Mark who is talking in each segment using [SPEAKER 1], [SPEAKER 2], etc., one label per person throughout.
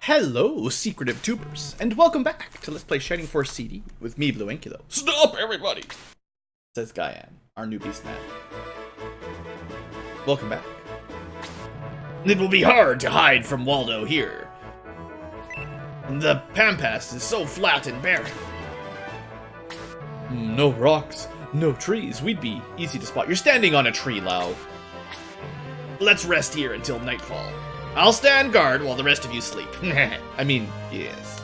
[SPEAKER 1] Hello, secretive tubers, and welcome back to Let's Play Shining Force CD with me, BlueAnkylo. Stop, everybody! Says Gyan, our new beast man. Welcome back. It will be hard to hide from Waldo here. The pampas is so flat and barren. No rocks, no trees. We'd be easy to spot. You're standing on a tree, Lau. Let's rest here until nightfall. I'll stand guard while the rest of you sleep. I mean, yes.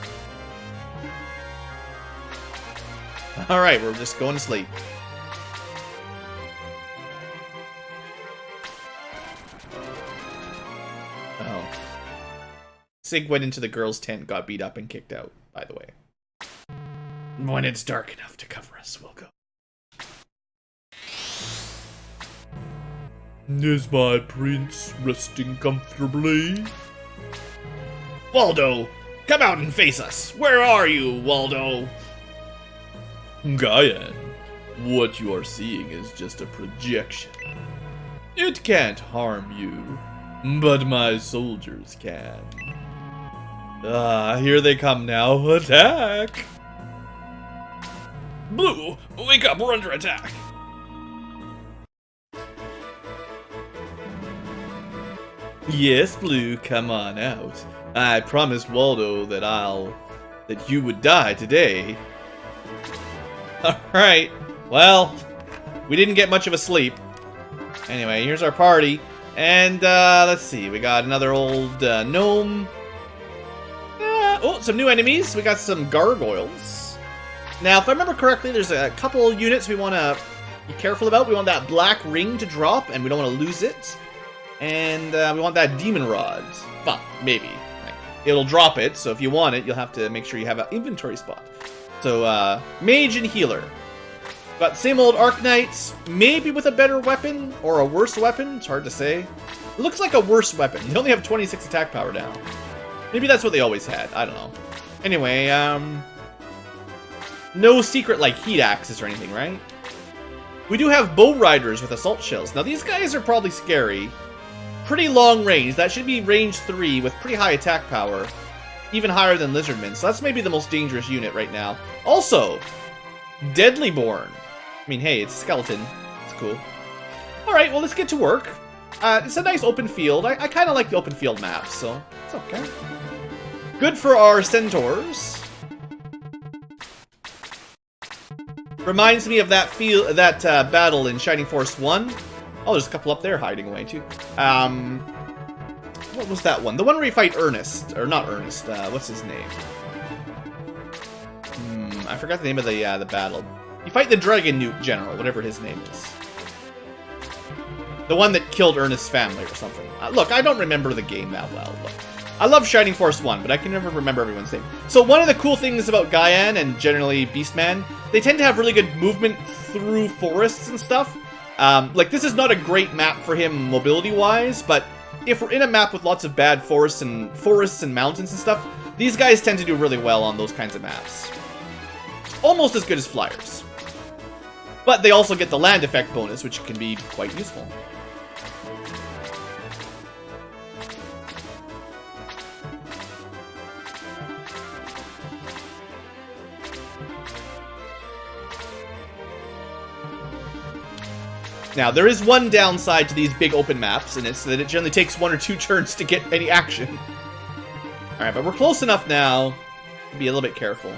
[SPEAKER 1] Alright, we're just going to sleep. Oh. Sig went into the girls' tent, got beat up, and kicked out, by the way. When it's dark enough to cover us, we'll go. Is my prince resting comfortably? Waldo! Come out and face us! Where are you, Waldo? Gyan, what you are seeing is just a projection. It can't harm you, but my soldiers can. Ah, here they come now. Attack! Blue, wake up, we're under attack! Yes, Blue, come on out. I promised Waldo that you would die today. Alright, well, we didn't get much of a sleep. Anyway, here's our party. And, let's see, we got another old, gnome. Oh, some new enemies. We got some gargoyles. Now, if I remember correctly, there's a couple units we want to be careful about. We want that black ring to drop, and we don't want to lose it. And we want that demon rod. Well, maybe. It'll drop it, so if you want it, you'll have to make sure you have an inventory spot. So, mage and healer. Got the same old Arc Knights, maybe with a better weapon, or a worse weapon. It's hard to say. It looks like a worse weapon. They only have 26 attack power now. Maybe that's what they always had. I don't know. Anyway, no secret, like, heat axes or anything, right? We do have bow riders with assault shells. Now, these guys are probably scary. Pretty long range. That should be range 3 with pretty high attack power. Even higher than Lizardmen. So that's maybe the most dangerous unit right now. Also, Deadly Born. I mean, hey, it's a skeleton. It's cool. Alright, well, let's get to work. It's a nice open field. I kind of like the open field maps, so it's okay. Good for our centaurs. Reminds me of that battle in Shining Force 1. Oh, there's a couple up there hiding away, too. What was that one? The one where you fight Ernest. Or not Ernest. What's his name? I forgot the name of the battle. You fight the Dragon Newt General, whatever his name is. The one that killed Ernest's family or something. Look, I don't remember the game that well. Look. I love Shining Force 1, but I can never remember everyone's name. So one of the cool things about Gyan and generally Beastman, they tend to have really good movement through forests and stuff. Like, this is not a great map for him mobility-wise, but if we're in a map with lots of bad forests and mountains and stuff, these guys tend to do really well on those kinds of maps. Almost as good as flyers. But they also get the land effect bonus, which can be quite useful. Now, there is one downside to these big open maps, and it's that it generally takes 1 or 2 turns to get any action. Alright, but we're close enough now to be a little bit careful.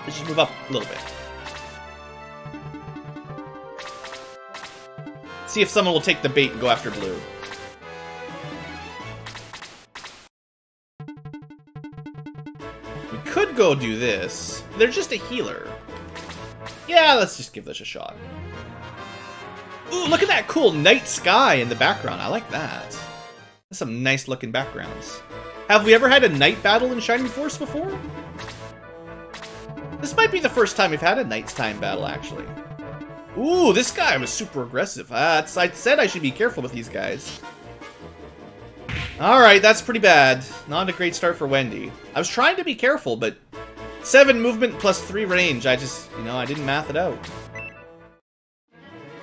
[SPEAKER 1] Let's just move up a little bit. See if someone will take the bait and go after Blue. We could go do this. They're just a healer. Yeah, let's just give this a shot. Ooh, look at that cool night sky in the background. I like that. That's some nice looking backgrounds. Have we ever had a night battle in Shining Force before? This might be the first time we've had a nighttime battle, actually. Ooh, this guy was super aggressive. I said I should be careful with these guys. Alright, that's pretty bad. Not a great start for Wendy. I was trying to be careful, but 7 movement plus 3 range. I didn't math it out.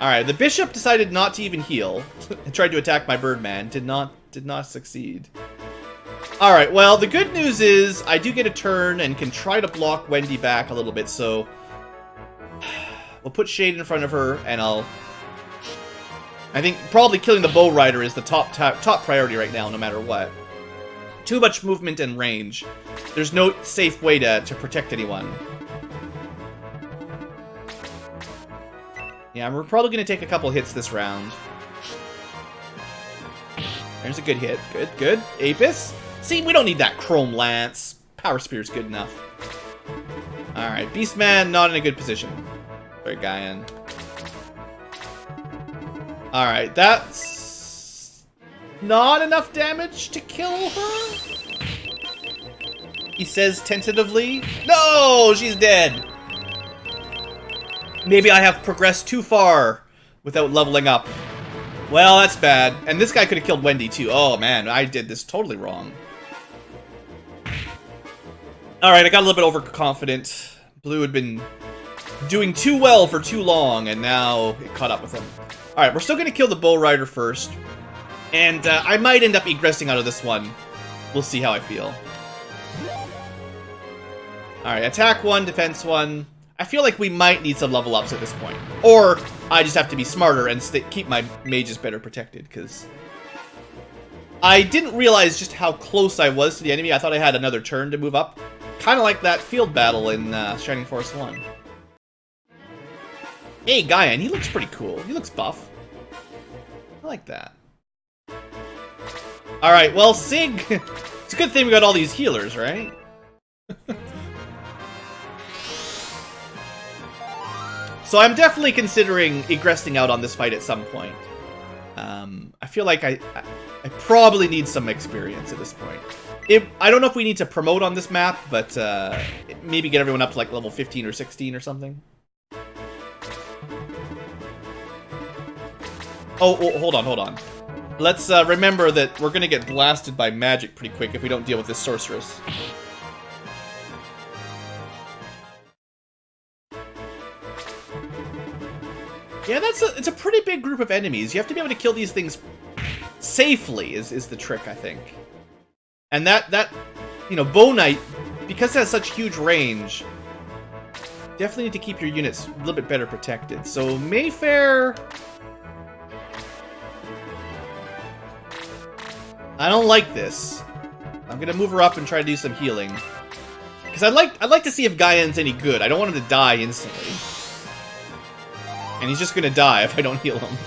[SPEAKER 1] Alright, the bishop decided not to even heal and tried to attack my Birdman. Did not succeed. Alright, well, the good news is I do get a turn and can try to block Wendy back a little bit, so... We'll put Shade in front of her, and I think probably killing the Bow Rider is the top priority right now, no matter what. Too much movement and range. There's no safe way to protect anyone. Yeah, we're probably going to take a couple hits this round. There's a good hit. Good, good. Apis. See, we don't need that Chrome Lance. Power Spear's good enough. Alright, Beastman not in a good position. Sorry, Guyan. Alright, that's... not enough damage to kill her? He says tentatively. No! She's dead! Maybe I have progressed too far without leveling up. Well, that's bad. And this guy could have killed Wendy, too. Oh, man, I did this totally wrong. Alright, I got a little bit overconfident. Blue had been doing too well for too long, and now it caught up with him. Alright, we're still going to kill the Bow Rider first. And I might end up egressing out of this one. We'll see how I feel. Alright, attack 1, defense 1. I feel like we might need some level ups at this point. Or I just have to be smarter and keep my mages better protected, because I didn't realize just how close I was to the enemy. I thought I had another turn to move up. Kind of like that field battle in Shining Force 1. Hey, Guyan, he looks pretty cool. He looks buff. I like that. Alright, well, Sig... it's a good thing we got all these healers, right? So I'm definitely considering egressing out on this fight at some point. I feel like I probably need some experience at this point. I don't know if we need to promote on this map, but maybe get everyone up to like level 15 or 16 or something. Oh, hold on. Let's remember that we're going to get blasted by magic pretty quick if we don't deal with this sorceress. Yeah, it's a pretty big group of enemies. You have to be able to kill these things safely is the trick, I think. And that you know, Bow Knight, because it has such huge range, definitely need to keep your units a little bit better protected. So Mayfair, I don't like this. I'm gonna move her up and try to do some healing, because I'd like to see if Guyan's any good. I don't want him to die instantly. And he's just gonna die if I don't heal him.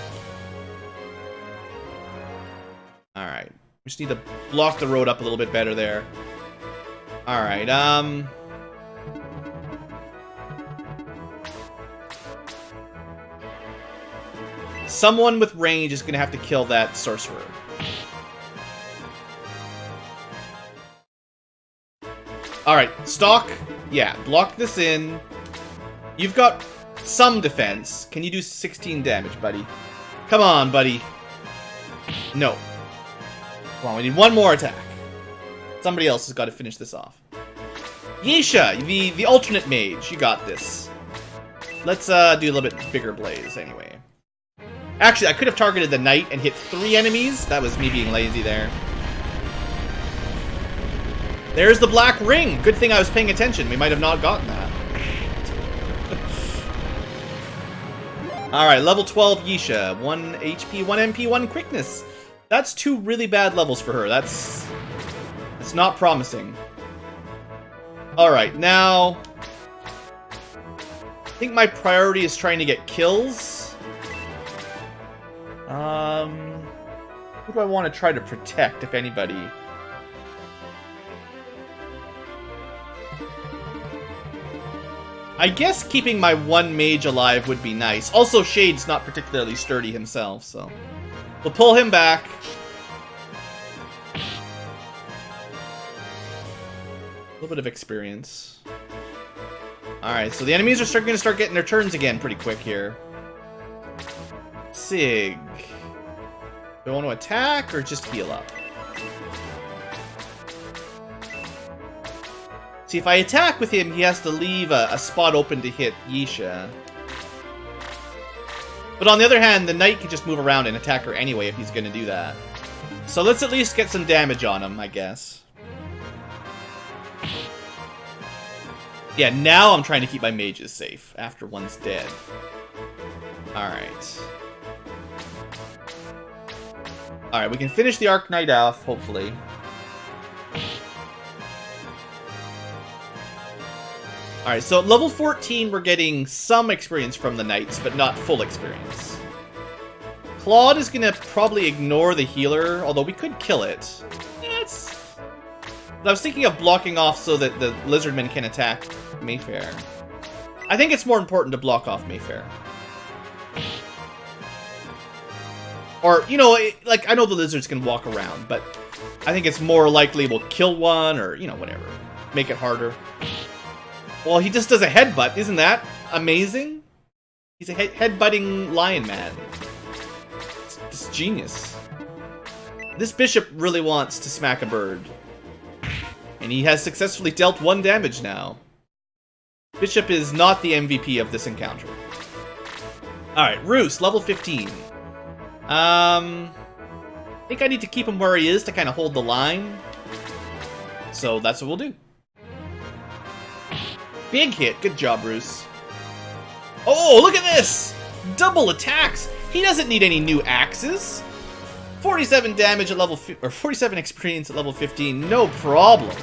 [SPEAKER 1] Alright. We just need to block the road up a little bit better there. Alright, someone with range is gonna have to kill that sorcerer. Alright, Stalk. Yeah, block this in. You've got some defense. Can you do 16 damage, buddy? Come on, buddy. No. Come on, we need one more attack. Somebody else has got to finish this off. Yisha, the alternate mage. You got this. Let's do a little bit bigger blaze anyway. Actually, I could have targeted the knight and hit 3 enemies. That was me being lazy there. There's the black ring. Good thing I was paying attention. We might have not gotten that. Alright, level 12 Yisha. 1 HP, 1 MP, 1 quickness. That's 2 really bad levels for her. That's not promising. Alright, now I think my priority is trying to get kills. Who do I want to try to protect, if anybody? I guess keeping my 1 mage alive would be nice. Also, Shade's not particularly sturdy himself, so we'll pull him back. A little bit of experience. Alright, so the enemies are going to start getting their turns again pretty quick here. Sig. Do I want to attack or just heal up? See, if I attack with him, he has to leave a spot open to hit Yisha. But on the other hand, the knight can just move around and attack her anyway if he's going to do that. So let's at least get some damage on him, I guess. Yeah, now I'm trying to keep my mages safe after one's dead. Alright. Alright, we can finish the Arc Knight off, hopefully. Alright, so at level 14, we're getting some experience from the Knights, but not full experience. Claude is gonna probably ignore the healer, although we could kill it. But I was thinking of blocking off so that the Lizardmen can attack Mayfair. I think it's more important to block off Mayfair. Or, you know, like, I know the lizards can walk around, but I think it's more likely we'll kill one, or, you know, whatever. Make it harder. Well, he just does a headbutt. Isn't that amazing? He's a headbutting lion man. It's genius. This bishop really wants to smack a bird. And he has successfully dealt 1 damage now. Bishop is not the MVP of this encounter. Alright, Roos, level 15. I think I need to keep him where he is to kind of hold the line. So that's what we'll do. Big hit. Good job, Roos. Oh, look at this! Double attacks! He doesn't need any new axes. 47 damage at level... or 47 experience at level 15. No problem.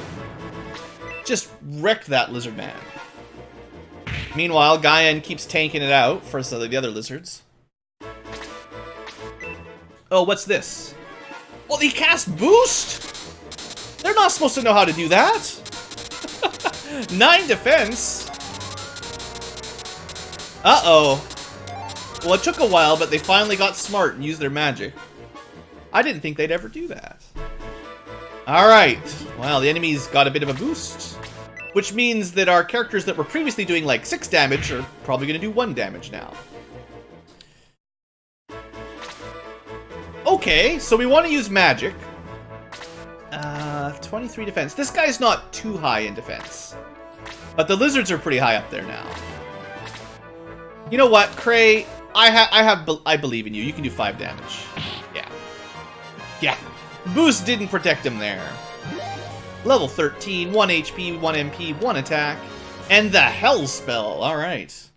[SPEAKER 1] Just wrecked that lizard man. Meanwhile, Gaian keeps tanking it out for some of the other lizards. Oh, what's this? Well, he cast Boost? They're not supposed to know how to do that. 9 defense. Uh-oh. Well, it took a while, but they finally got smart and used their magic. I didn't think they'd ever do that. Alright. Well, the enemy's got a bit of a boost. Which means that our characters that were previously doing like 6 damage are probably going to do 1 damage now. Okay, so we want to use magic. 23 defense. This guy's not too high in defense. But the lizards are pretty high up there now. You know what, Cray? I believe in you. You can do 5 damage. Yeah. Yeah. Boost didn't protect him there. Level 13, 1 HP, 1 MP, 1 attack. And the Hell spell. Alright.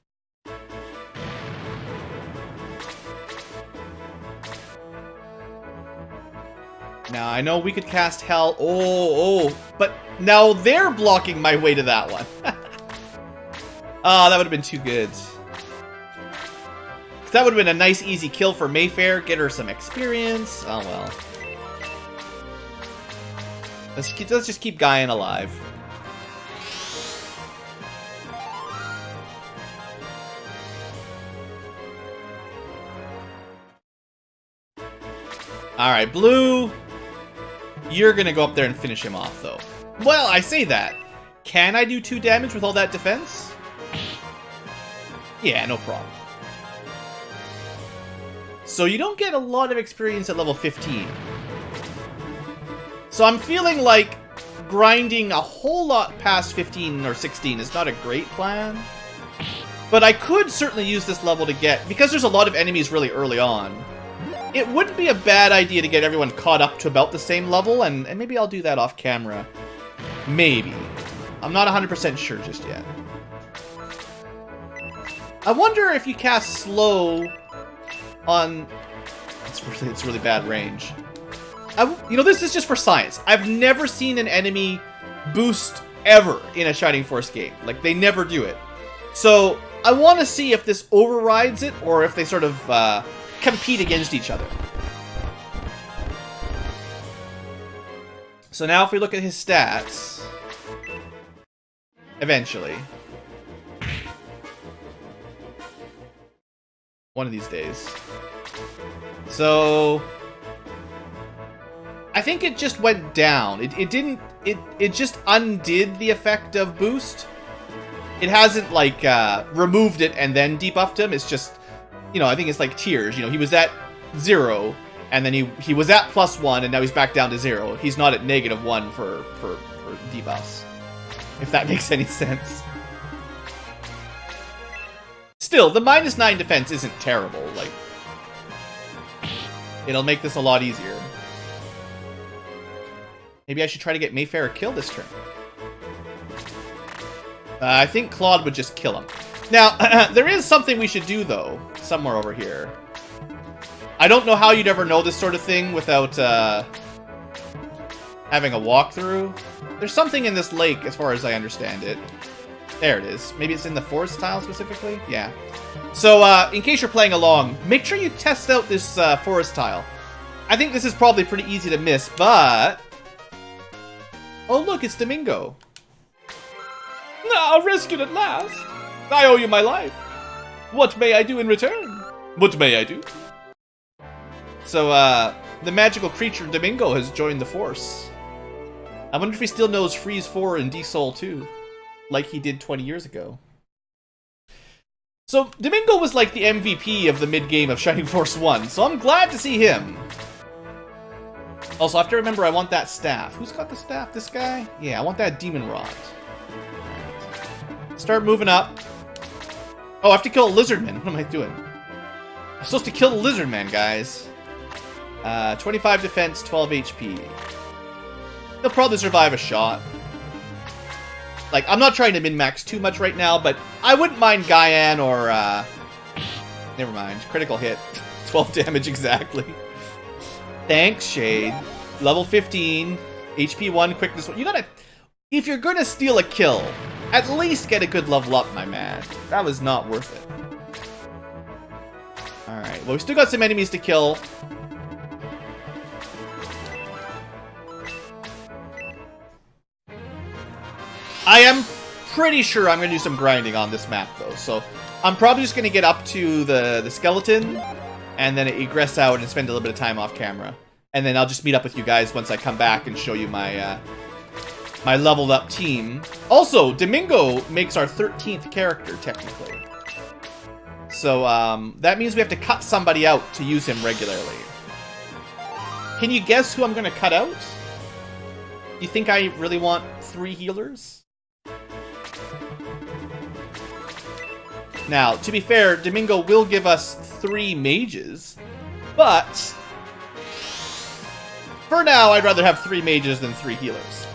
[SPEAKER 1] Now, I know we could cast Hell. Oh, but now they're blocking my way to that one. Ah, that would have been too good. That would have been a nice, easy kill for Mayfair. Get her some experience. Oh, well. Let's just keep Gaian alive. Alright, Blue. You're gonna go up there and finish him off, though. Well, I say that. Can I do 2 damage with all that defense? Yeah, no problem. So you don't get a lot of experience at level 15. So I'm feeling like grinding a whole lot past 15 or 16 is not a great plan. But I could certainly use this level to get... because there's a lot of enemies really early on. It wouldn't be a bad idea to get everyone caught up to about the same level, and maybe I'll do that off camera. Maybe. I'm not 100% sure just yet. I wonder if you cast slow on... It's really bad range. You know, this is just for science. I've never seen an enemy boost ever in a Shining Force game. Like, they never do it. So, I want to see if this overrides it, or if they sort of compete against each other. So now if we look at his stats... eventually. One of these days. So... I think it just went down. It just undid the effect of boost. It hasn't, like, removed it and then debuffed him. It's just, you know, I think it's like tiers. You know, he was at 0, and then he was at +1, and now he's back down to 0. He's not at -1 for debuffs. If that makes any sense. Still, the -9 defense isn't terrible. Like, it'll make this a lot easier. Maybe I should try to get Mayfair a kill this turn. I think Claude would just kill him. Now, there is something we should do, though, somewhere over here. I don't know how you'd ever know this sort of thing without having a walkthrough. There's something in this lake, as far as I understand it. There it is. Maybe it's in the forest tile specifically? Yeah. So, in case you're playing along, make sure you test out this forest tile. I think this is probably pretty easy to miss, but... Oh, look, it's Domingo. Ah, rescued at last. I owe you my life. What may I do in return? What may I do? So, the magical creature Domingo has joined the force. I wonder if he still knows Freeze 4 and D-Soul 2, like he did 20 years ago. So, Domingo was like the MVP of the mid-game of Shining Force 1, so I'm glad to see him. Also, I have to remember I want that staff. Who's got the staff? This guy? Yeah, I want that demon rod. Start moving up. Oh, I have to kill a lizardman. What am I doing? I'm supposed to kill the lizardman, guys. 25 defense, 12 HP. He'll probably survive a shot. Like, I'm not trying to min-max too much right now, but I wouldn't mind Gaian or, never mind. Critical hit. 12 damage exactly. Thanks, Shade. Level 15. HP 1, quickness 1. You gotta... If you're gonna steal a kill, at least get a good level up, my man. That was not worth it. Alright, well, we still got some enemies to kill. I am pretty sure I'm going to do some grinding on this map, though. So I'm probably just going to get up to the skeleton, and then egress out and spend a little bit of time off camera. And then I'll just meet up with you guys once I come back and show you my my leveled up team. Also, Domingo makes our 13th character, technically. So that means we have to cut somebody out to use him regularly. Can you guess who I'm going to cut out? You think I really want 3 healers? Now, to be fair, Domingo will give us 3 mages, but for now, I'd rather have 3 mages than 3 healers.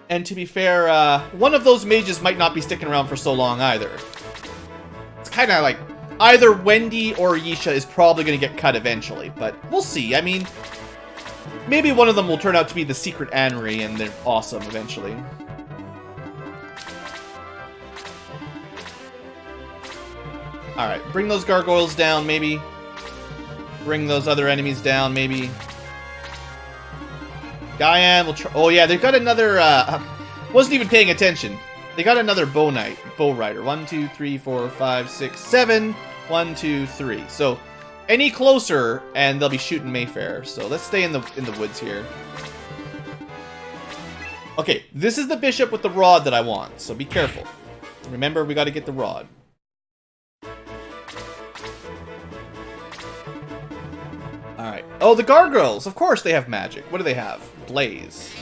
[SPEAKER 1] And to be fair, one of those mages might not be sticking around for so long either. It's kind of like either Wendy or Yisha is probably going to get cut eventually, but we'll see. I mean, maybe one of them will turn out to be the secret Anri and they're awesome eventually. Alright, bring those gargoyles down, maybe. Bring those other enemies down, maybe. Gaian will try... Oh yeah, they've got another, wasn't even paying attention. They got another bow rider. 1, 2, 3, 4, 5, 6, 7. 1, 2, 3. So, any closer, and they'll be shooting Mayfair. So let's stay in the woods here. Okay, this is the bishop with the rod that I want, so be careful. Remember, we gotta get the rod. Alright. Oh, the gargoyles! Of course they have magic. What do they have? Blaze.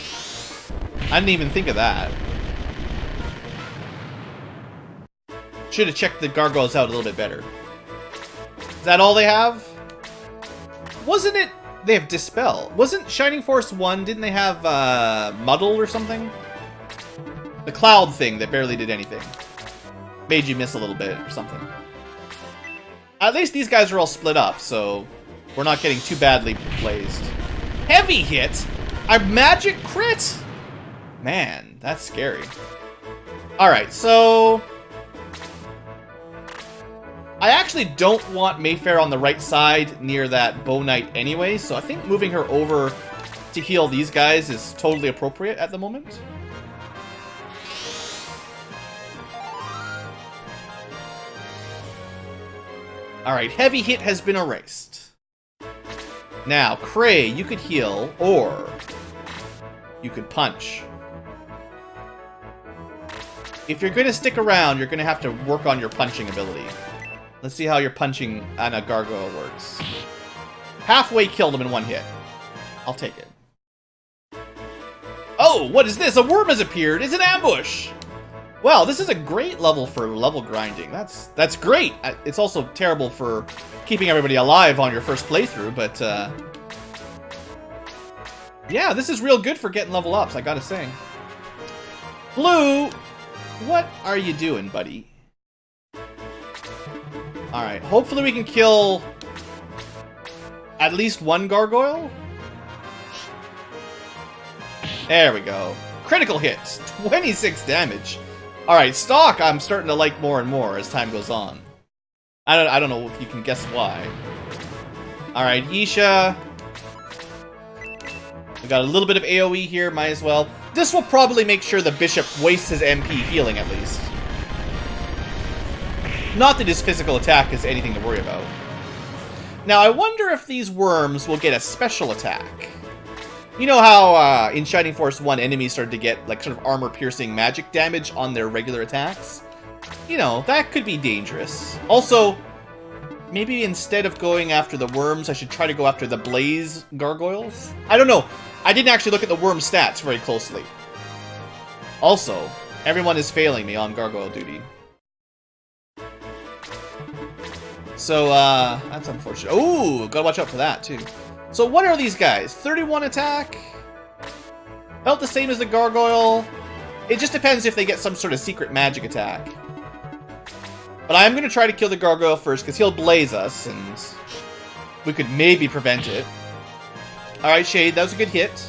[SPEAKER 1] I didn't even think of that. Should have checked the gargoyles out a little bit better. Is that all they have? Wasn't it... They have Dispel. Wasn't Shining Force 1, didn't they have Muddle or something? The cloud thing that barely did anything. Made you miss a little bit or something. At least these guys are all split up, so... We're not getting too badly blazed. Heavy hit? A magic crit? Man, that's scary. Alright, so... I actually don't want Mayfair on the right side near that Bow Knight anyway, so I think moving her over to heal these guys is totally appropriate at the moment. Alright, heavy hit has been erased. Now, Cray, you could heal, or you could punch. If you're going to stick around, you're going to have to work on your punching ability. Let's see how your punching on a gargoyle works. Halfway killed him in 1 hit. I'll take it. Oh, what is this? A worm has appeared. It's an ambush. Wow, this is a great level for level grinding. That's great. It's also terrible for keeping everybody alive on your first playthrough, but yeah, this is real good for getting level ups, I gotta say. Blue, what are you doing, buddy? Alright, hopefully we can kill at least one gargoyle. There we go. Critical hits, 26 damage. Alright, stock I'm starting to like more and more as time goes on. I don't know if you can guess why. Alright, Yisha. We got a little bit of AoE here, might as well. This will probably make sure the bishop wastes his MP healing at least. Not that his physical attack is anything to worry about. Now, I wonder if these worms will get a special attack. You know how in Shining Force 1 enemies started to get like sort of armor-piercing magic damage on their regular attacks? You know, that could be dangerous. Also, maybe instead of going after the worms, I should try to go after the blaze gargoyles? I don't know. I didn't actually look at the worm stats very closely. Also, everyone is failing me on gargoyle duty. So, that's unfortunate. Ooh, gotta watch out for that, too. So, what are these guys? 31 attack? About the same as the gargoyle. It just depends if they get some sort of secret magic attack. But I'm gonna try to kill the gargoyle first, because he'll blaze us, and we could maybe prevent it. Alright, Shade, that was a good hit.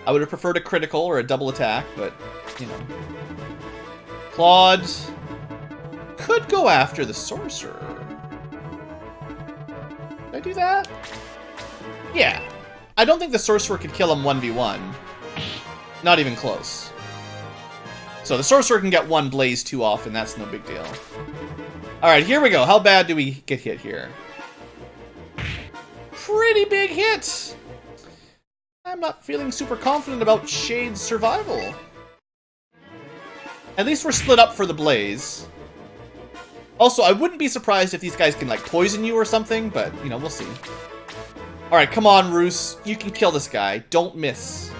[SPEAKER 1] I would have preferred a critical or a double attack, but, you know. Claude could go after the sorcerer. Did I do that? Yeah. I don't think the sorcerer could kill him 1v1. Not even close. So the sorcerer can get one blaze too often, that's no big deal. Alright, here we go. How bad do we get hit here? Pretty big hit! I'm not feeling super confident about Shade's survival. At least we're split up for the blaze. Also, I wouldn't be surprised if these guys can, like, poison you or something, but, you know, we'll see. Alright, come on, Roos. You can kill this guy. Don't miss.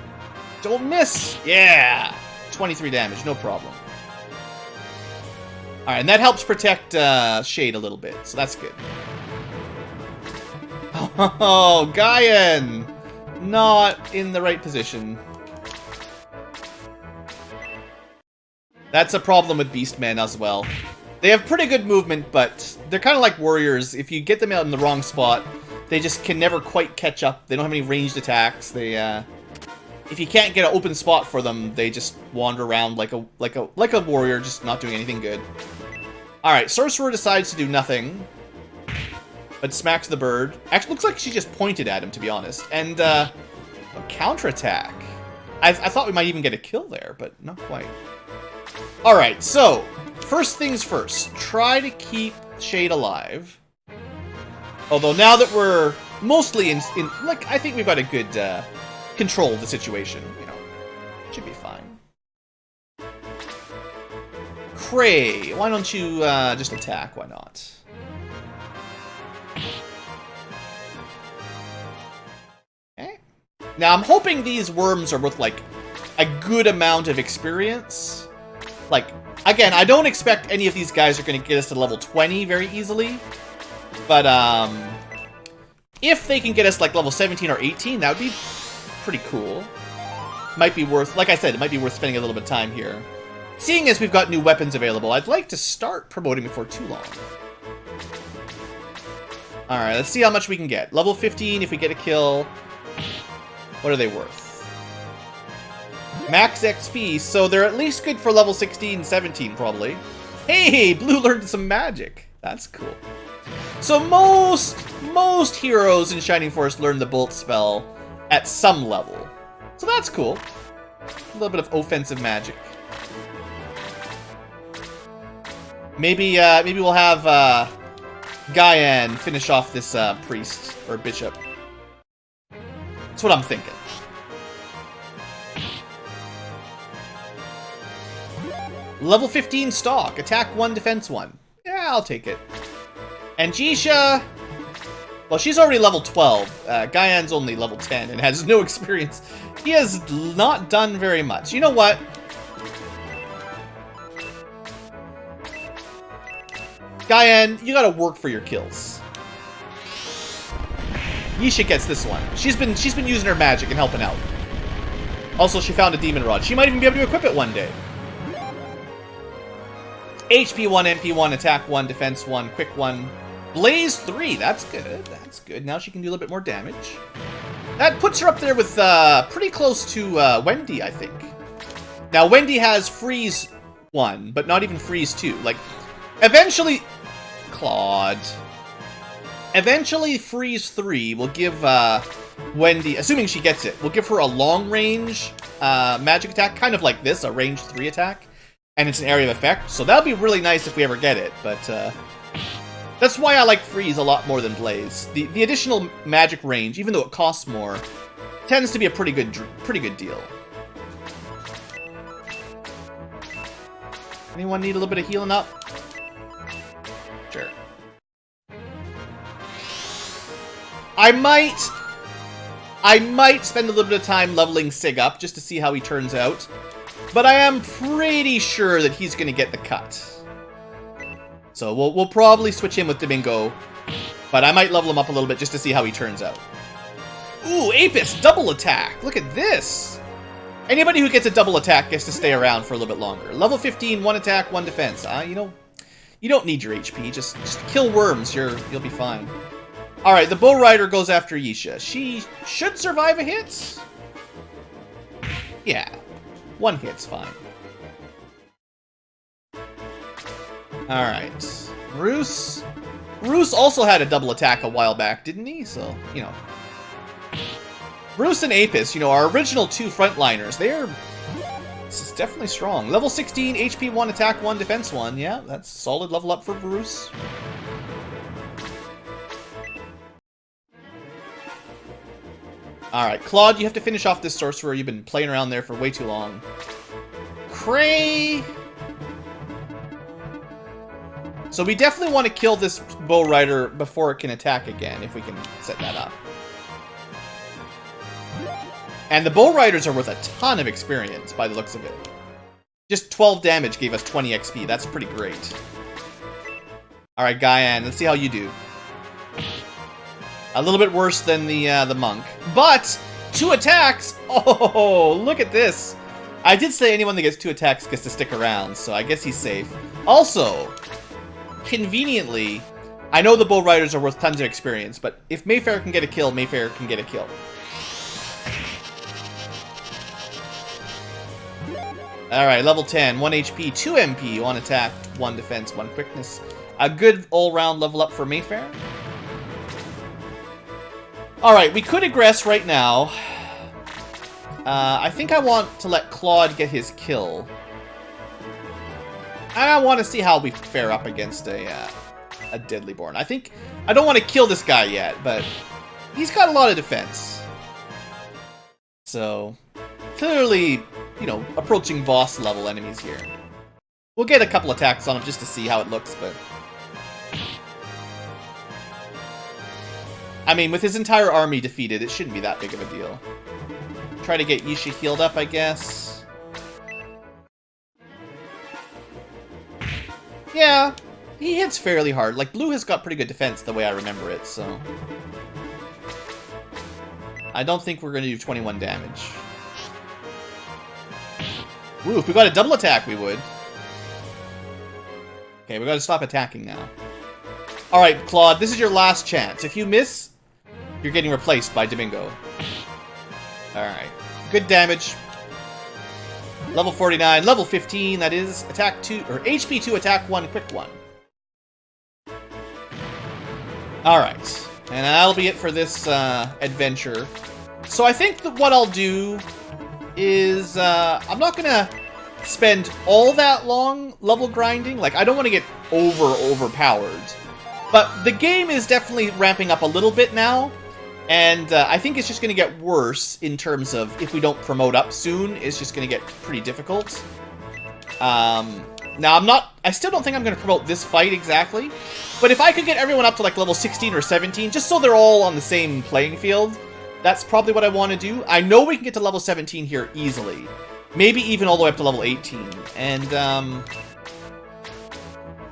[SPEAKER 1] Don't miss! Yeah! 23 damage, no problem. Alright, and that helps protect Shade a little bit, so that's good. Oh, Gaian! Not in the right position. That's a problem with Beastmen as well. They have pretty good movement, but they're kind of like warriors. If you get them out in the wrong spot, they just can never quite catch up. They don't have any ranged attacks. They, if you can't get an open spot for them, they just wander around like a warrior, just not doing anything good. All right, Sorcerer decides to do nothing, but smacks the bird. Actually, looks like she just pointed at him, to be honest. And a counterattack. I thought we might even get a kill there, but not quite. All right, so first things first. Try to keep Shade alive. Although now that we're mostly in like, I think we've got a good control of the situation. You know, should be fine. Cray, why don't you just attack? Why not? Okay. Now I'm hoping these worms are worth like a good amount of experience. Like, again, I don't expect any of these guys are going to get us to level 20 very easily. But, if they can get us, like, level 17 or 18, that would be pretty cool. Might be worth, like I said, it might be worth spending a little bit of time here. Seeing as we've got new weapons available, I'd like to start promoting before too long. Alright, let's see how much we can get. Level 15, if we get a kill. What are they worth? Max XP, so they're at least good for level 16, 17, probably. Hey, Blue learned some magic. That's cool. So most heroes in Shining Force learn the Bolt spell at some level. So that's cool. A little bit of offensive magic. Maybe we'll have Gaian finish off this priest or bishop. That's what I'm thinking. Level 15 stock. Attack 1, defense 1. Yeah, I'll take it. And Jisha... Well, she's already level 12. Gaian's only level 10 and has no experience. He has not done very much. You know what? Gaian, you gotta work for your kills. Yisha gets this one. She's been using her magic and helping out. Also, she found a demon rod. She might even be able to equip it one day. HP 1, MP 1, Attack 1, Defense 1, Quick 1, Blaze 3. That's good. That's good. Now she can do a little bit more damage. That puts her up there with pretty close to Wendy, I think. Now, Wendy has Freeze 1, but not even Freeze 2. Like, eventually... Claude. Eventually, Freeze 3 will give Wendy, assuming she gets it, will give her a long-range magic attack, kind of like this, a range 3 attack. And it's an area of effect, so that'll be really nice if we ever get it, but that's why I like Freeze a lot more than Blaze. The additional magic range, even though it costs more, tends to be a pretty good deal. Anyone need a little bit of healing up? Sure. I might spend a little bit of time leveling Sig up just to see how he turns out. But I am pretty sure that he's going to get the cut. So we'll probably switch him with Domingo. But I might level him up a little bit just to see how he turns out. Ooh, Apis, double attack. Look at this. Anybody who gets a double attack gets to stay around for a little bit longer. Level 15, 1 attack, 1 defense. You know, you don't need your HP. Just kill worms. You'll be fine. All right, the Bull Rider goes after Yisha. She should survive a hit. Yeah. 1 hit's fine. Alright. Roos also had a double attack a while back, didn't he? So, you know. Roos and Apis, you know, our original 2 frontliners, this is definitely strong. Level 16, HP 1, attack 1, defense 1. Yeah, that's solid level up for Roos. Alright, Claude, you have to finish off this sorcerer. You've been playing around there for way too long. Cray! So we definitely want to kill this Bull Rider before it can attack again, if we can set that up. And the Bull Riders are worth a ton of experience, by the looks of it. Just 12 damage gave us 20 XP. That's pretty great. Alright, Gaian, let's see how you do. A little bit worse than the monk. But 2 attacks! Oh, look at this. I did say anyone that gets 2 attacks gets to stick around, so I guess he's safe. Also, conveniently, I know the Bull Riders are worth tons of experience, but if Mayfair can get a kill, Mayfair can get a kill. Alright, level 10, 1 HP, 2 MP, 1 attack, 1 defense, 1 quickness. A good all-round level up for Mayfair. Alright, we could aggress right now. I think I want to let Claude get his kill. I want to see how we fare up against a Deadlyborn. I don't want to kill this guy yet, but he's got a lot of defense. So, clearly, you know, approaching boss level enemies here. We'll get a couple attacks on him just to see how it looks, but... I mean, with his entire army defeated, it shouldn't be that big of a deal. Try to get Yisha healed up, I guess. Yeah, he hits fairly hard. Like, Blue has got pretty good defense the way I remember it, so... I don't think we're going to do 21 damage. Ooh, if we got a double attack, we would. Okay, we got to stop attacking now. Alright, Claude, this is your last chance. If you miss, you're getting replaced by Domingo. Alright. Good damage. Level 49. Level 15, that is. Attack 2, or HP 2, attack 1, quick 1. Alright. And that'll be it for this adventure. So I think that what I'll do is... I'm not gonna spend all that long level grinding. Like, I don't want to get overpowered. But the game is definitely ramping up a little bit now. And I think it's just going to get worse in terms of if we don't promote up soon, it's just going to get pretty difficult. Now, I still don't think I'm going to promote this fight exactly. But if I could get everyone up to like level 16 or 17, just so they're all on the same playing field, that's probably what I want to do. I know we can get to level 17 here easily. Maybe even all the way up to level 18. And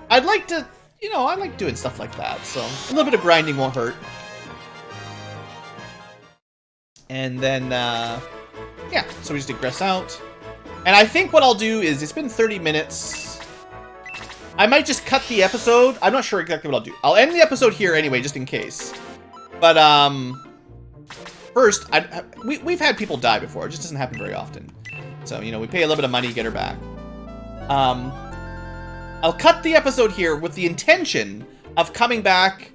[SPEAKER 1] I'd like to, you know, I like doing stuff like that. So a little bit of grinding won't hurt. And then, yeah, so we just digress out. And I think what I'll do is, it's been 30 minutes. I might just cut the episode. I'm not sure exactly what I'll do. I'll end the episode here anyway, just in case. But, first, we've had people die before. It just doesn't happen very often. So, you know, we pay a little bit of money to get her back. I'll cut the episode here with the intention of coming back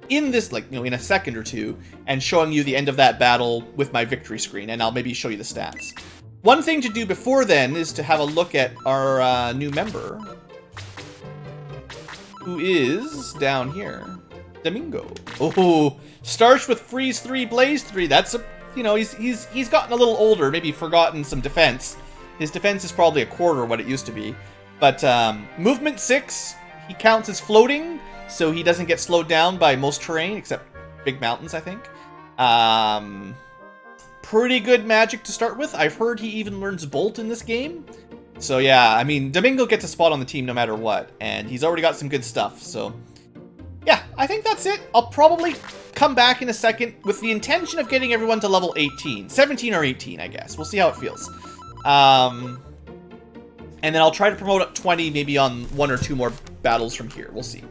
[SPEAKER 1] in this, like, you know, in a second or two, and showing you the end of that battle with my victory screen, and I'll maybe show you the stats. One thing to do before then is to have a look at our new member, who is down here, Domingo. Oh, starts with Freeze 3, Blaze 3. That's a, you know, he's gotten a little older, maybe forgotten some defense. His defense is probably a quarter what it used to be. But movement 6, he counts as floating, so he doesn't get slowed down by most terrain, except big mountains, I think. Pretty good magic to start with. I've heard he even learns Bolt in this game. So yeah, I mean, Domingo gets a spot on the team no matter what, and he's already got some good stuff, so... yeah, I think that's it. I'll probably come back in a second with the intention of getting everyone to level 18. 17 or 18, I guess. We'll see how it feels. And then I'll try to promote up 20, maybe on 1 or 2 more battles from here. We'll see.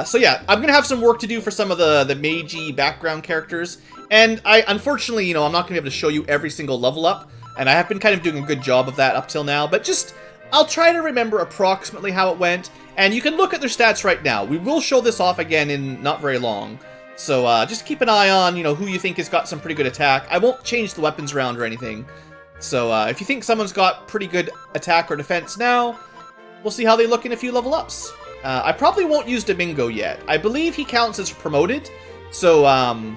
[SPEAKER 1] So yeah, I'm going to have some work to do for some of the Meiji background characters. And unfortunately, you know, I'm not going to be able to show you every single level up. And I have been kind of doing a good job of that up till now. But just, I'll try to remember approximately how it went. And you can look at their stats right now. We will show this off again in not very long. So just keep an eye on, you know, who you think has got some pretty good attack. I won't change the weapons around or anything. So if you think someone's got pretty good attack or defense now, we'll see how they look in a few level ups. I probably won't use Domingo yet. I believe he counts as promoted. So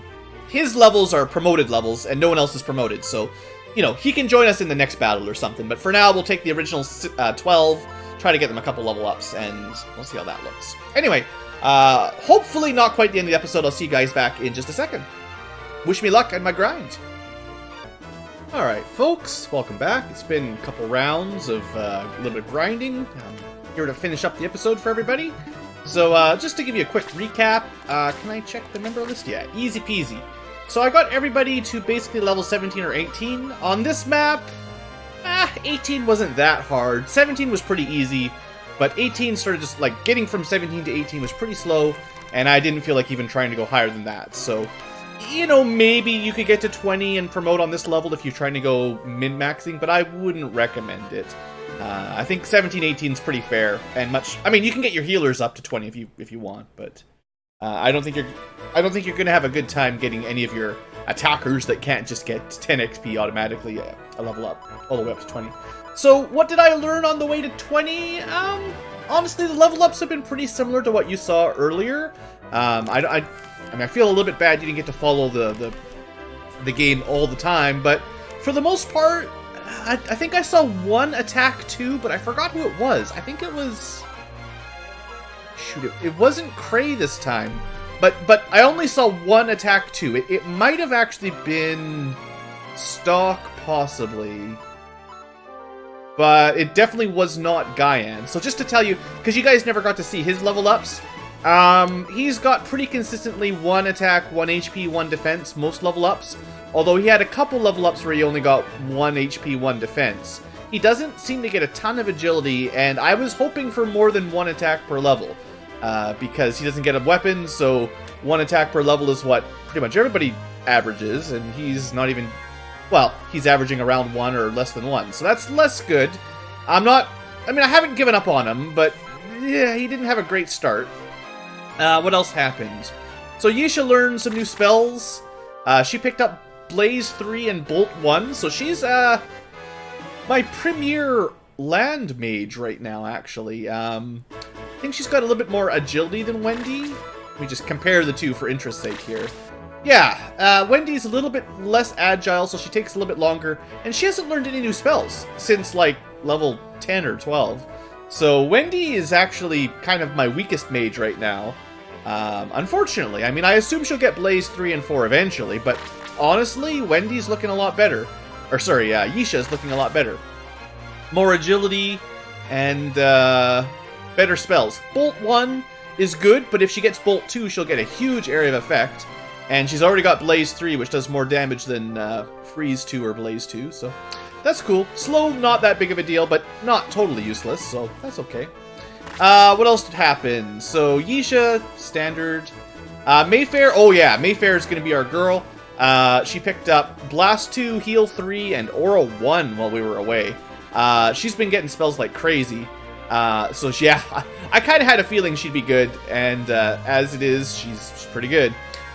[SPEAKER 1] his levels are promoted levels and no one else is promoted. So, you know, he can join us in the next battle or something. But for now, we'll take the original 12, try to get them a couple level ups, and we'll see how that looks. Anyway, hopefully not quite the end of the episode. I'll see you guys back in just a second. Wish me luck on my grind. Alright, folks, welcome back. It's been a couple rounds of a little bit of grinding. I'm here to finish up the episode for everybody. So, just to give you a quick recap, can I check the member list? Yeah, easy peasy. So I got everybody to basically level 17 or 18. On this map, 18 wasn't that hard. 17 was pretty easy, but 18 started just, like, getting from 17 to 18 was pretty slow, and I didn't feel like even trying to go higher than that. So, you know, maybe you could get to 20 and promote on this level if you're trying to go min-maxing, but I wouldn't recommend it. I think 17, 18 is pretty fair, and much... I mean, you can get your healers up to 20 if you want, but I don't think you're gonna have a good time getting any of your attackers that can't just get 10 XP automatically a level up, all the way up to 20. So, what did I learn on the way to 20? Honestly, the level ups have been pretty similar to what you saw earlier. I mean, I feel a little bit bad you didn't get to follow the game all the time, but for the most part, I think I saw one attack too, but I forgot who it was. I think it was... shoot, it wasn't Cray this time, but I only saw one attack too. It might have actually been Stock, possibly, but it definitely was not Guyan. So just to tell you, because you guys never got to see his level ups, he's got pretty consistently 1 attack, 1 HP, 1 defense, most level ups. Although he had a couple level ups where he only got 1 HP, 1 defense. He doesn't seem to get a ton of agility, and I was hoping for more than 1 attack per level. Because he doesn't get a weapon, so 1 attack per level is what pretty much everybody averages, and he's not even... well, he's averaging around 1 or less than 1, so that's less good. I haven't given up on him, but yeah, he didn't have a great start. What else happened? So Yisha learned some new spells. She picked up Blaze 3 and Bolt 1, so she's my premier land mage right now, actually. I think she's got a little bit more agility than Wendy. Let me just compare the two for interest's sake here. Yeah, Wendy's a little bit less agile, so she takes a little bit longer, and she hasn't learned any new spells since, like, level 10 or 12. So Wendy is actually kind of my weakest mage right now. Unfortunately, I mean, I assume she'll get Blaze 3 and 4 eventually, but honestly, Wendy's looking a lot better. Or, sorry, Yisha's looking a lot better. More agility and better spells. Bolt 1 is good, but if she gets Bolt 2, she'll get a huge area of effect. And she's already got Blaze 3, which does more damage than Freeze 2 or Blaze 2, so that's cool. Slow, not that big of a deal, but not totally useless, so that's okay. What else did happen? So, Yisha, standard. Mayfair, oh yeah, Mayfair is going to be our girl. She picked up Blast 2, Heal 3, and Aura 1 while we were away. She's been getting spells like crazy. So yeah, I kind of had a feeling she'd be good, and as it is, she's pretty good.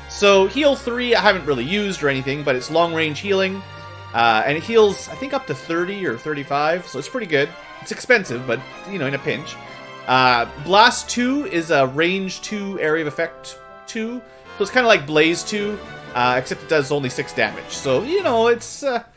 [SPEAKER 1] So Heal 3 I haven't really used or anything, but it's long range healing. And it heals, I think, up to 30 or 35, so it's pretty good. It's expensive, but, you know, in a pinch. Blast 2 is a range 2 area of effect 2, so it's kind of like Blaze 2, except it does only 6 damage. So, you know, it's not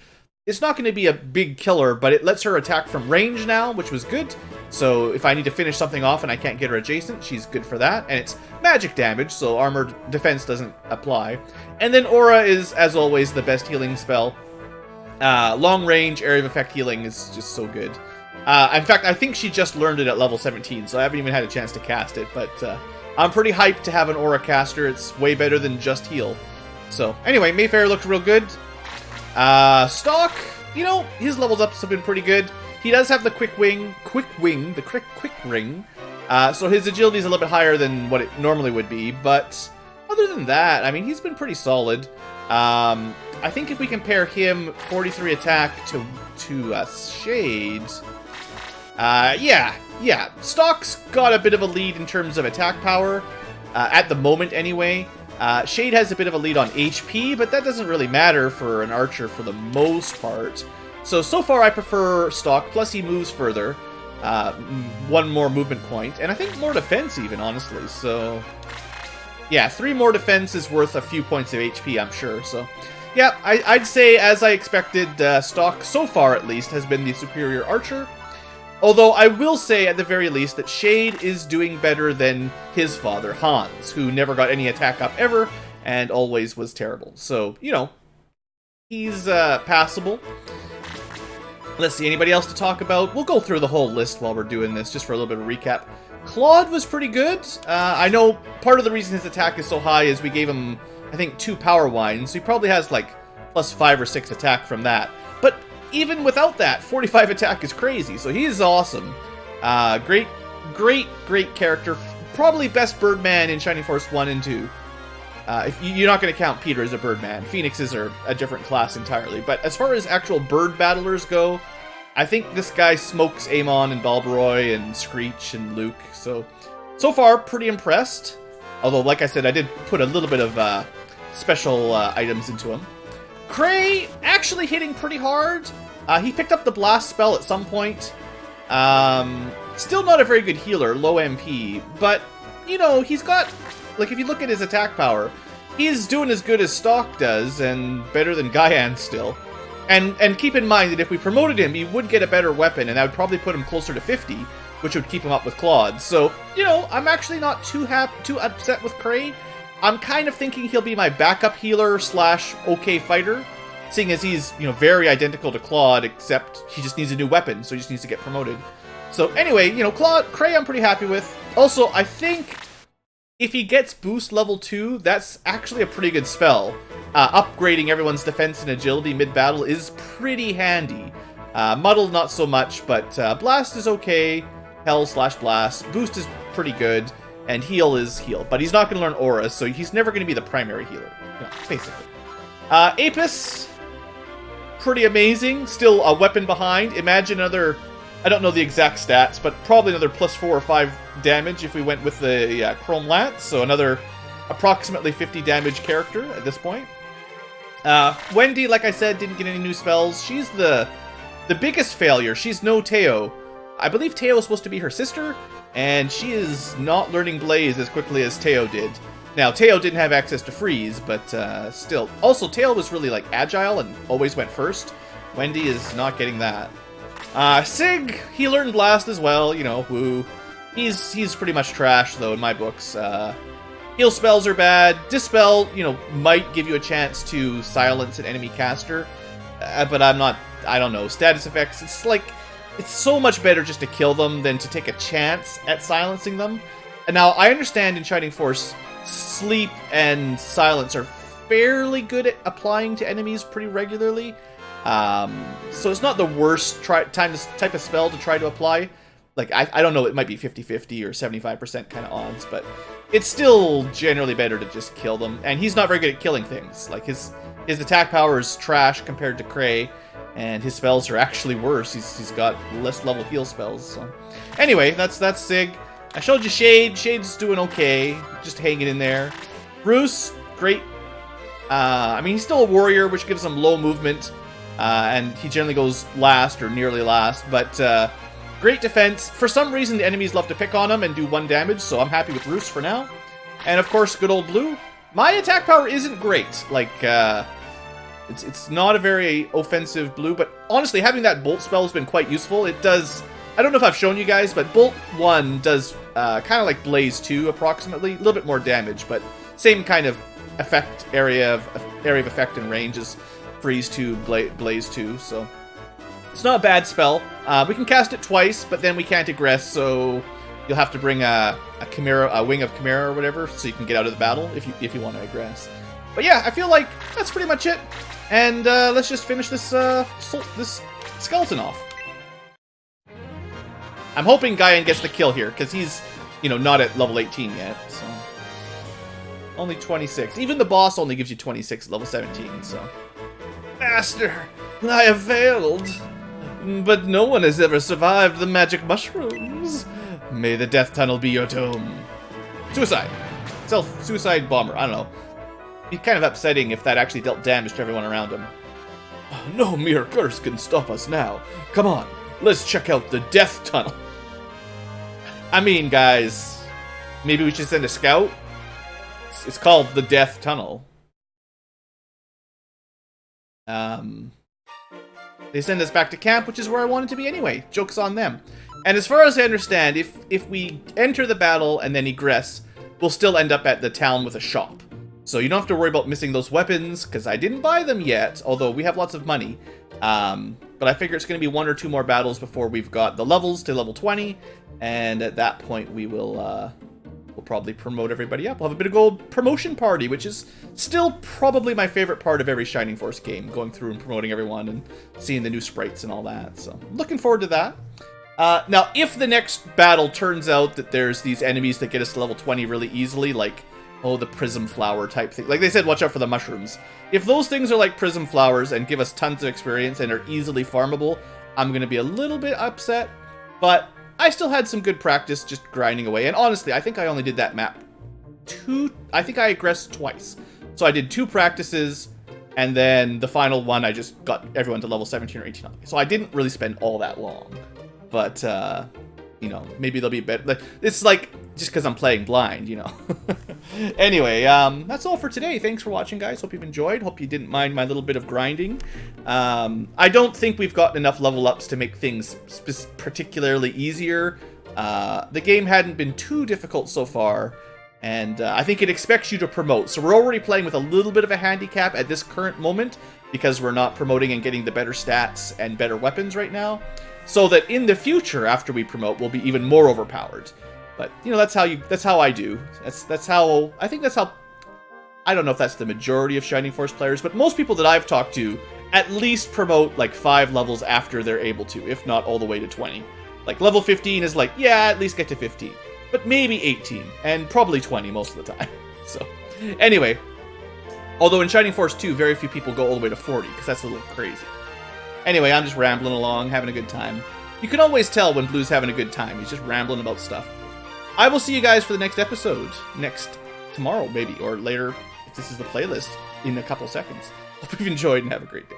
[SPEAKER 1] going to be a big killer, but it lets her attack from range now, which was good. So if I need to finish something off and I can't get her adjacent, she's good for that. And it's magic damage, so armored defense doesn't apply. And then Aura is, as always, the best healing spell. Long range area of effect healing is just so good. In fact, I think she just learned it at level 17, so I haven't even had a chance to cast it. But I'm pretty hyped to have an Aura caster. It's way better than just heal. So anyway, Mayfair looks real good. Stock, you know, his levels ups have been pretty good. He does have the quick ring. So his agility is a little bit higher than what it normally would be. But other than that, I mean, he's been pretty solid. I think if we compare him 43 attack to Shade, yeah, Stock's got a bit of a lead in terms of attack power at the moment, anyway. Shade has a bit of a lead on HP, but that doesn't really matter for an archer for the most part. So far I prefer Stock, plus he moves further. One more movement point, and I think more defense even, honestly. So, yeah, 3 more defense is worth a few points of HP, I'm sure. So, yeah, I'd say, as I expected, Stock, so far at least, has been the superior archer. Although I will say, at the very least, that Shade is doing better than his father, Hans, who never got any attack up ever, and always was terrible. So, you know, he's passable. Let's see, anybody else to talk about? We'll go through the whole list while we're doing this, just for a little bit of recap. Claude was pretty good. I know part of the reason his attack is so high is we gave him, I think, 2 power wines, so he probably has, like, plus 5 or 6 attack from that. But even without that, 45 attack is crazy, so he is awesome. Great character. Probably best Birdman in Shining Force 1 and 2. If you're not going to count Peter as a Birdman. Phoenixes are a different class entirely. But as far as actual bird battlers go, I think this guy smokes Amon and Balbaroy and Screech and Luke. So far, pretty impressed. Although, like I said, I did put a little bit of special items into him. Cray actually hitting pretty hard. He picked up the blast spell at some point. Still not a very good healer, low MP. But, you know, he's got... Like, if you look at his attack power, he's doing as good as Stock does, and better than Gaian still. And keep in mind that if we promoted him, he would get a better weapon, and that would probably put him closer to 50, which would keep him up with Claude. So, you know, I'm actually not too upset with Cray. I'm kind of thinking he'll be my backup healer / okay fighter, seeing as he's, you know, very identical to Claude, except he just needs a new weapon, so he just needs to get promoted. So anyway, you know, Cray I'm pretty happy with. Also, I think if he gets boost level 2, that's actually a pretty good spell. Upgrading everyone's defense and agility mid-battle is pretty handy. Muddle, not so much, but Blast is okay. Hell / Blast. Boost is pretty good. And Heal is Heal. But he's not going to learn Aura, so he's never going to be the primary healer. You know, basically. Apis, pretty amazing. Still a weapon behind. Imagine another... I don't know the exact stats, but probably another plus 4 or 5 damage if we went with the Chrome Lance. So another approximately 50 damage character at this point. Wendy, like I said, didn't get any new spells. She's the biggest failure. She's no Teo. I believe Teo is supposed to be her sister, and she is not learning Blaze as quickly as Teo did. Now, Teo didn't have access to Freeze, but still. Also, Teo was really like agile and always went first. Wendy is not getting that. Sig, he learned Blast as well, you know, woo. He's pretty much trash, though, in my books. Heal spells are bad. Dispel, you know, might give you a chance to silence an enemy caster. But I don't know. Status effects, it's so much better just to kill them than to take a chance at silencing them. And now, I understand in Shining Force, Sleep and Silence are fairly good at applying to enemies pretty regularly. So it's not the worst type of spell to try to apply, like, I don't know, it might be 50-50 or 75% kind of odds, but it's still generally better to just kill them. And he's not very good at killing things. Like, his attack power is trash compared to Cray, and his spells are actually worse. He's got less level heal spells. So anyway, that's Sig. I showed you Shade. Shade's doing okay, just hanging in there. Bruce, great. I mean, he's still a warrior, which gives him low movement, and he generally goes last or nearly last, but great defense. For some reason, the enemies love to pick on him and do 1 damage, so I'm happy with Roos for now. And of course, good old Blue. My attack power isn't great. Like, it's not a very offensive Blue, but honestly, having that Bolt spell has been quite useful. It does, I don't know if I've shown you guys, but Bolt 1 does kind of like Blaze 2 approximately. A little bit more damage, but same kind of effect area of effect and range as Freeze 2, Blaze 2, so it's not a bad spell. We can cast it twice, but then we can't aggress, so you'll have to bring a Chimera, a Wing of Chimera or whatever, so you can get out of the battle if you want to aggress. But yeah, I feel like that's pretty much it. And let's just finish this this skeleton off. I'm hoping Gaian gets the kill here, because he's, you know, not at level 18 yet, so. Only 26. Even the boss only gives you 26 at level 17, so. Master, I have failed. But no one has ever survived the magic mushrooms. May the death tunnel be your tomb. Suicide. Self-suicide bomber. I don't know. Be kind of upsetting if that actually dealt damage to everyone around him. No mere curse can stop us now. Come on, let's check out the death tunnel. I mean, guys, maybe we should send a scout? It's called the Death Tunnel. They send us back to camp, which is where I wanted to be anyway. Joke's on them. And as far as I understand, if we enter the battle and then egress, we'll still end up at the town with a shop. So you don't have to worry about missing those weapons, because I didn't buy them yet, although we have lots of money. But I figure it's going to be 1 or 2 more battles before we've got the levels to level 20, and at that point we will we'll probably promote everybody up. We'll have a bit of gold promotion party, which is still probably my favorite part of every Shining Force game, going through and promoting everyone and seeing the new sprites and all that. So looking forward to that. Now, if the next battle turns out that there's these enemies that get us to level 20 really easily, like, oh, the prism flower type thing. Like they said, watch out for the mushrooms. If those things are like prism flowers and give us tons of experience and are easily farmable, I'm going to be a little bit upset. But I still had some good practice just grinding away. And honestly, I think I only did that map I think I aggressed twice. So I did 2 practices, and then the final one, I just got everyone to level 17 or 18. So I didn't really spend all that long. But, you know, maybe they'll be better. It's like, just because I'm playing blind, you know. Anyway, that's all for today. Thanks for watching, guys. Hope you've enjoyed. Hope you didn't mind my little bit of grinding. I don't think we've gotten enough level ups to make things particularly easier. The game hadn't been too difficult so far, and I think it expects you to promote. So we're already playing with a little bit of a handicap at this current moment, because we're not promoting and getting the better stats and better weapons right now. So that in the future, after we promote, we'll be even more overpowered. But, you know, that's how I do. That's how, I think that's how, I don't know if that's the majority of Shining Force players, but most people that I've talked to at least promote like 5 levels after they're able to, if not all the way to 20. Like level 15 is like, yeah, at least get to 15. But maybe 18, and probably 20 most of the time. So, anyway. Although in Shining Force 2, very few people go all the way to 40, because that's a little crazy. Anyway, I'm just rambling along, having a good time. You can always tell when Blue's having a good time. He's just rambling about stuff. I will see you guys for the next episode. Tomorrow, maybe, or later, if this is the playlist, in a couple seconds. Hope you've enjoyed and have a great day.